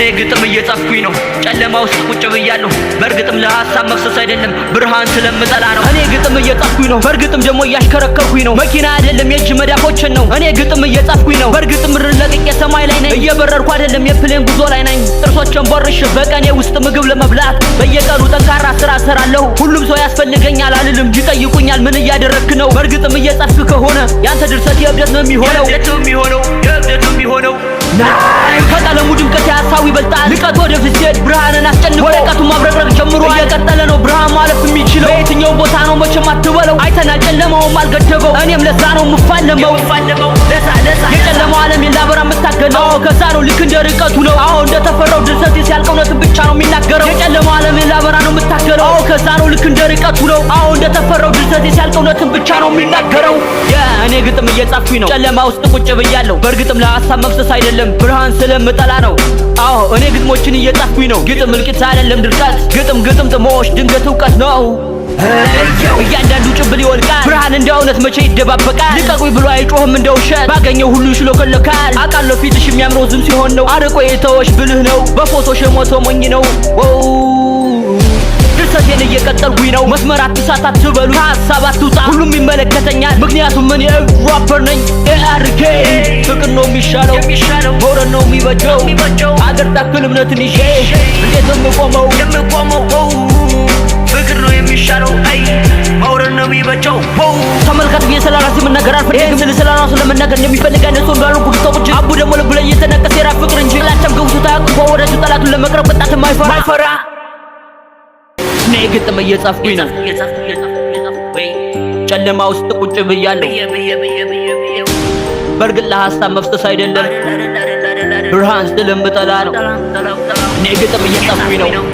እኔ ግጥም እየጻፍኩኝ ነው ጨለማ ውስጥ ቁጭ ብያለሁ በርግጥም ለሐሳብ መፍሰስ አይደለም ብርሃን ስለምጠላ ነው እኔ ግጥም እየጻፍኩኝ ነው በርግጥም ደግሞ እያሽከረከርኩኝ ነው መኪና አይደለም የእጅ መዳፎችን ነው እኔ ግጥም እየጻፍኩኝ ነው በርግጥም ለቅቄ ሰማይ ላይ ነኝ እየበረርኩ አይደለም የፕሌን ጉዞ ላይ ነኝ ጥርሶችን ቦርሽ በቀኔ ውስጥ ምግብ ለመብላት በየቀኑ ጠንካራ ስራ እሰራለሁ ሁሉም ሰው ያስፈልገኛል አልልም ይጠይቁኛል ምን እያደረክ ነው በርግጥም እየጻፍክ ከሆነ ያንተ ድርሰት የእብደት ነው የሚሆነው ከቀለሙ ድምቀት ሐሳቡ ይበልጣል ልቀት ወደ ፍስት ብርሃንን አስጨንቆ ወረቀቱ ማብረቅረቅ ጀምሮ እየቀጠለ ነው ብርሃን ማለፍ የሚችለው በየትኛው ቦታ ነው መቼም አትበለው አይተናል ጨለማውም አልገደበው እኔም ለዛ ነው የምፋለመው የጨለማው ዓለም ላበራ የምታገለው ከዛ ነው ልክ እንደ ርቀቱ ነው አዎ እንደተፈራው ድርሰት ሲያልቅ እውነትን ብቻ ነው የሚናገረው የጨለማው ዓለም ላበራ ነው የምታገለው አዎ ከዛ ነው ልክ እንደ ርቀቱ ነው አዎ እንደተፈራው ድርሰት ሲያልቅ እውነትን ብቻ ነው የሚናገረው እኔ ግጥም እየጻፍኩኝ ነው ጨለማ ውስጥ ቁጭ ብያለሁ በርግጥም ለሐሳብ መፍሰስ አይደለም ብርሃን ስለምጠላ ነው አዎ እኔ ግጥሞችን እየጻፍኩኝ ነው ግጥም እልቂት አይደለም ድርቀት ግጥም ጥሞሽ ድንገት እውቀት ነው እያንዳንዱ ጭብል ይወልቃል ብርሃን እንደ እውነት መቼ ይደባበቃል ልቀቁኝ ብሎ አይጮህም እንደ ውሸት ባገኘው ሁሉ ይሽሎከለካል አቃለው ፊትሽ የሚያምረው ዝም ሲሆን ነው አርቆ የተወሽ ብልህ ነው በፎቶሽ የሞተው ሞኝ ነው ድርሰቴን እየቀጠልኩኝ ነው መስመር አትሳት አትበሉ ከሐሳብ አትውጣ ሁሉም ይመለከተኛል ምክንያቱም እኔ ራፐር ነኝ ARK ፍቅር ነው የሚሻለው መውረድ ነው የሚበጀው አገር ታክል እምነትን ይዤ እንዴት የምቆመው ፍቅር ነው የሚሻለው መውረድ ነው የሚበጀው ተመልካት ብዬ ስለራሴ መናገር አልፈልግም ስለራሱ ለመናገር እንደሚፈልግ አይነት ሰው እንዳልሆንኩ ግጦች አቡ ደግሞ ልብ ላይ እየተነቀሰ የራፍ ፍቅር እንጂ ላቸም ገብቶ ታያቁ ወደሱ ጠላቱን ለመቅረብ ቅጣት ማይፈራ እኔ ግጥም እየጻፍኩኝ ነው ጨለማ ውስጥ ቁጭ ብያለሁ በርግጥ ለሐሳብ መፍሰስ አይደለም ብርሃን ስለምጠላ ነው እኔ ግጥም እየጻፍኩኝ ነው